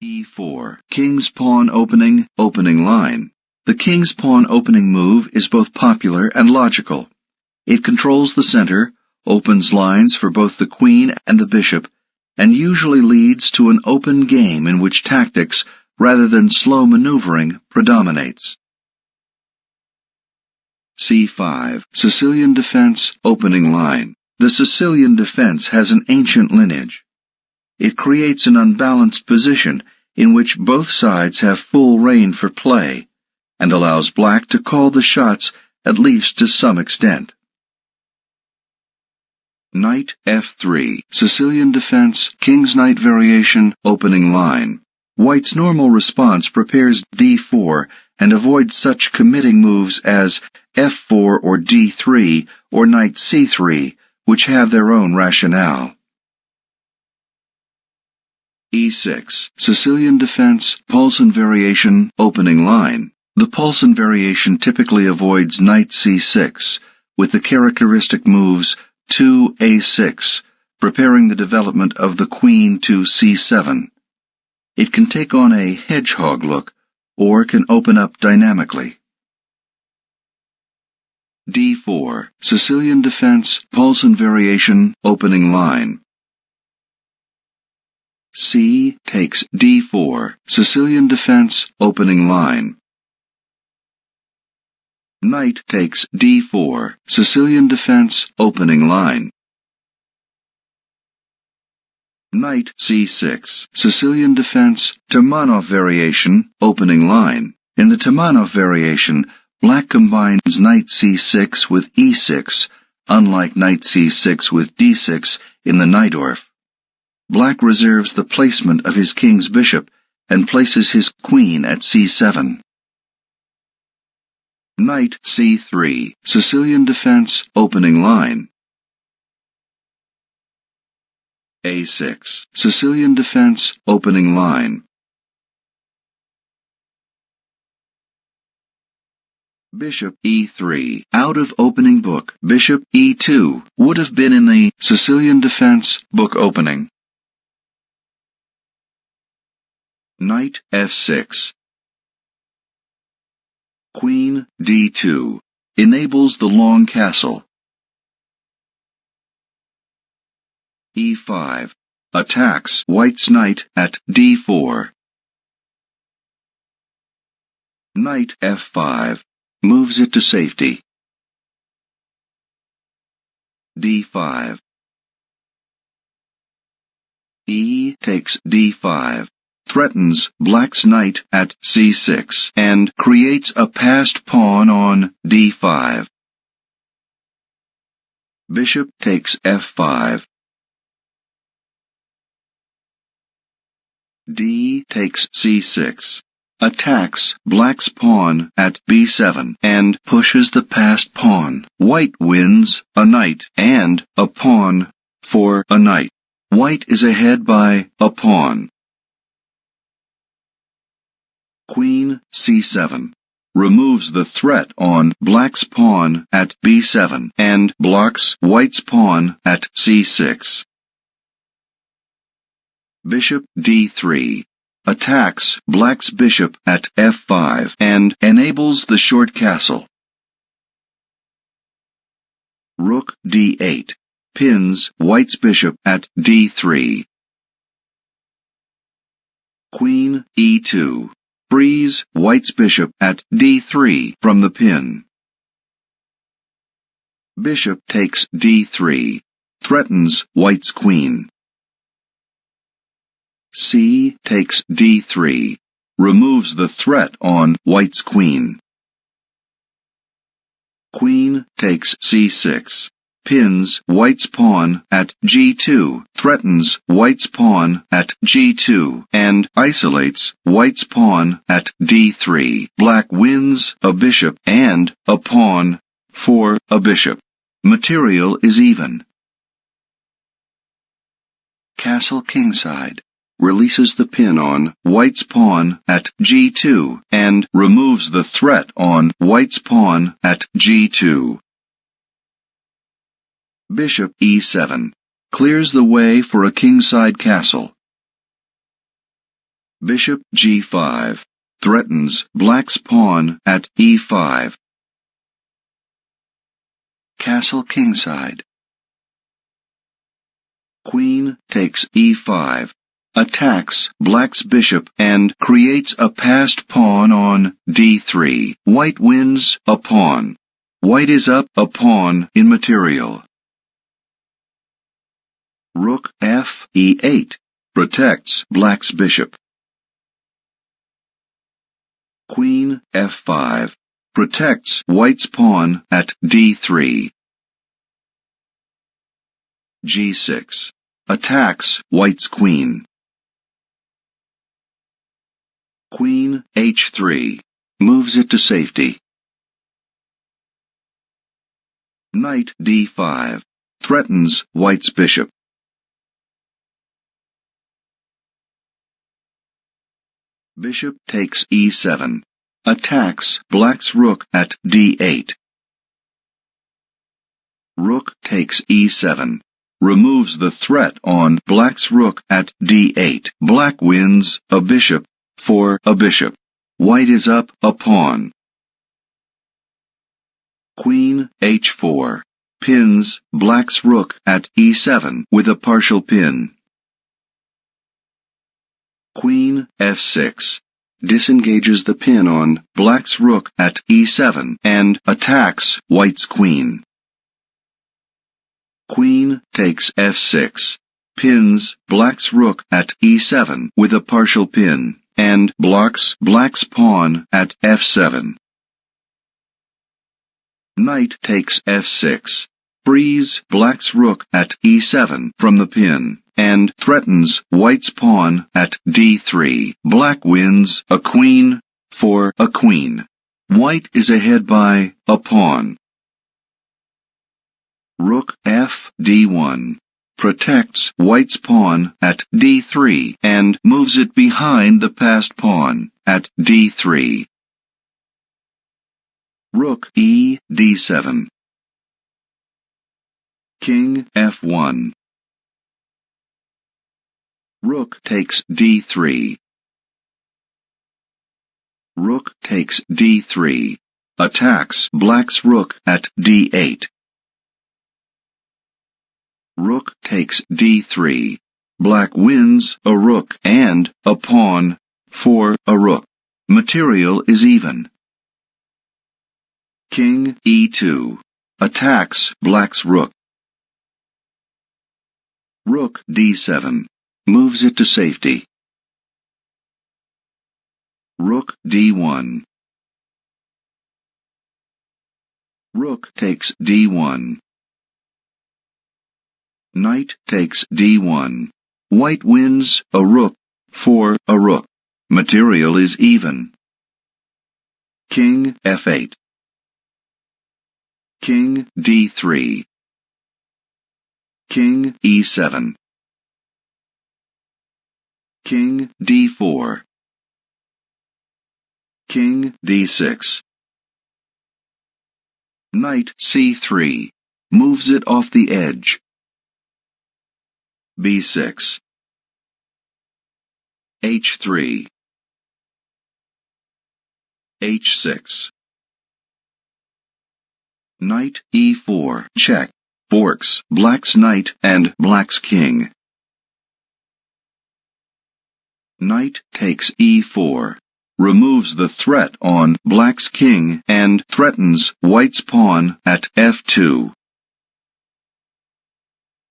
e4. King's pawn opening, opening line. The king's pawn opening move is both popular and logical. It controls the center, opens lines for both the queen and the bishop, and usually leads to an open game in which tactics, rather than slow maneuvering, predominates. c5. Sicilian defense, opening line. The Sicilian defense has an ancient lineage. It creates an unbalanced position in which both sides have full rein for play, and allows black to call the shots at least to some extent. Knight f3. Sicilian defense, king's knight variation, opening line. White's normal response prepares d4 and avoids such committing moves as f4 or d3 or knight c3, which have their own rationale. e6. Sicilian defense, Paulson variation, opening line. The Paulson variation typically avoids knight c6, with the characteristic moves 2a6, preparing the development of the queen to c7. It can take on a hedgehog look, or can open up dynamically. d4. Sicilian defense, Paulson variation, opening line. c takes d4. Sicilian defense, opening line. Knight takes d4. Sicilian defense, opening line. Knight c6. Sicilian defense, Termination variation, opening line. In the Termination variation, black combines knight c6 with e6, unlike knight c6 with d6 in the Najdorf. Black reserves the placement of his king's bishop and places his queen at c7. Knight c3. Sicilian defense, opening line. a6. Sicilian defense, opening line. Bishop e3. Out of opening book, bishop e2 would have been in the Sicilian defense book opening. Knight f6. Queen d2 enables the long castle. e5 attacks white's knight at d4. Knight f5 moves it to safety. d5. E takes d5. Threatens black's knight at c6 and creates a passed pawn on d5. Bishop takes f5. D takes c6. Attacks black's pawn at b7 and pushes the passed pawn. White wins a knight and a pawn for a knight. White is ahead by a pawn. Queen c7 removes the threat on black's pawn at b7 and blocks white's pawn at c6. Bishop d3 attacks black's bishop at f5 and enables the short castle. Rook d8 pins white's bishop at d3. Queen e2 frees white's bishop at d3 from the pin. Bishop takes d3, threatens white's queen. C takes d3, removes the threat on white's queen. Queen takes c6, pins white's pawn at g2, threatens white's pawn at g2, and isolates white's pawn at d3. Black wins a bishop and a pawn for a bishop. Material is even. Castle kingside releases the pin on white's pawn at g2 and removes the threat on white's pawn at g2. Bishop e7 clears the way for a kingside castle. Bishop g5 threatens black's pawn at e5. Castle kingside. Queen takes e5, attacks black's bishop and creates a passed pawn on d3. White wins a pawn. White is up a pawn in material. Rook f e8 protects black's bishop. Queen f5 protects white's pawn at d3. g6 attacks white's queen. Queen h3 moves it to safety. Knight d5 threatens white's bishop. Bishop takes e7, attacks black's rook at d8. Rook takes e7, removes the threat on black's rook at d8. Black wins a bishop for a bishop. White is up a pawn. Queen h4 pins black's rook at e7 with a partial pin. Queen f6 disengages the pin on black's rook at e7 and attacks white's queen. Queen takes f6, pins black's rook at e7 with a partial pin, and blocks black's pawn at f7. Knight takes f6, frees black's rook at e7 from the pin, and threatens white's pawn at d3. Black wins a queen for a queen. White is ahead by a pawn. Rook f d1 protects white's pawn at d3 and moves it behind the passed pawn at d3. Rook e d7. King f1. Rook takes d3. Rook takes d3. Attacks black's rook at d8. Rook takes d3. Black wins a rook and a pawn for a rook. Material is even. King e2 attacks black's rook. Rook d7 moves it to safety. Rook d1. Rook takes d1. Knight takes d1. White wins a rook for a rook. Material is even. King f8. King d3. King e7. King d4. King d6. Knight c3 moves it off the edge. b6. h3. h6. Knight e4 check forks black's knight and black's king. Knight takes e4, removes the threat on black's king and threatens white's pawn at f2.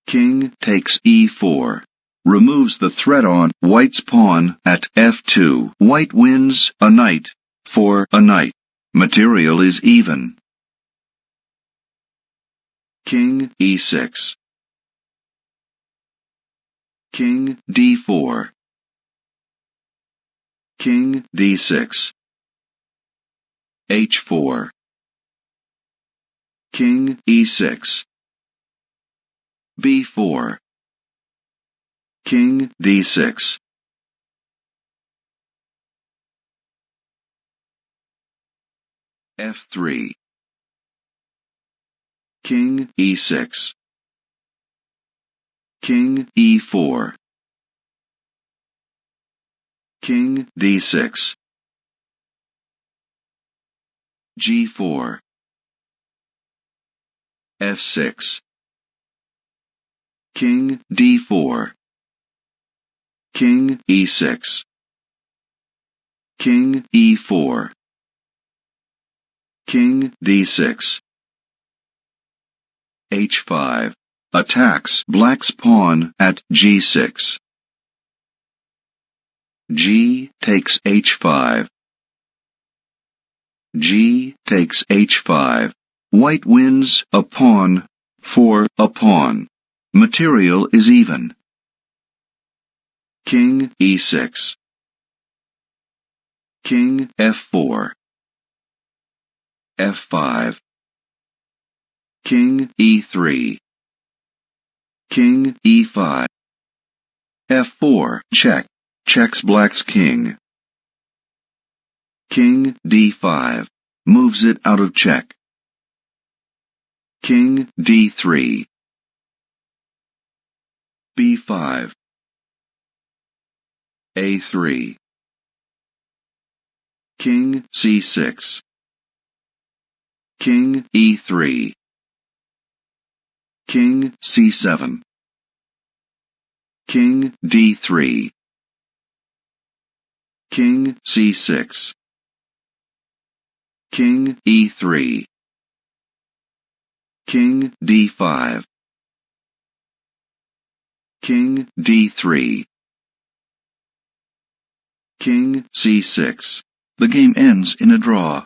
King takes e4, removes the threat on white's pawn at f2. White wins a knight for a knight. Material is even. King e6. King d4. King d6. h4. King e6. b4. King d6. f3. King e6. King e4. King D6. G4. F6. King D4. King E6. King E4. King D6. H5. Attacks Black's pawn at G6. G takes H5. G takes H5. White wins a pawn for a pawn. Material is even. King E6. King F4. F5. King E3. King E5. F4. Check. Checks Black's king. King D5. Moves it out of check. King D3. B5. A3. King C6. King E3. King C7. King D3. King C6. King E3. King D5. King D3. King C6. The game ends in a draw.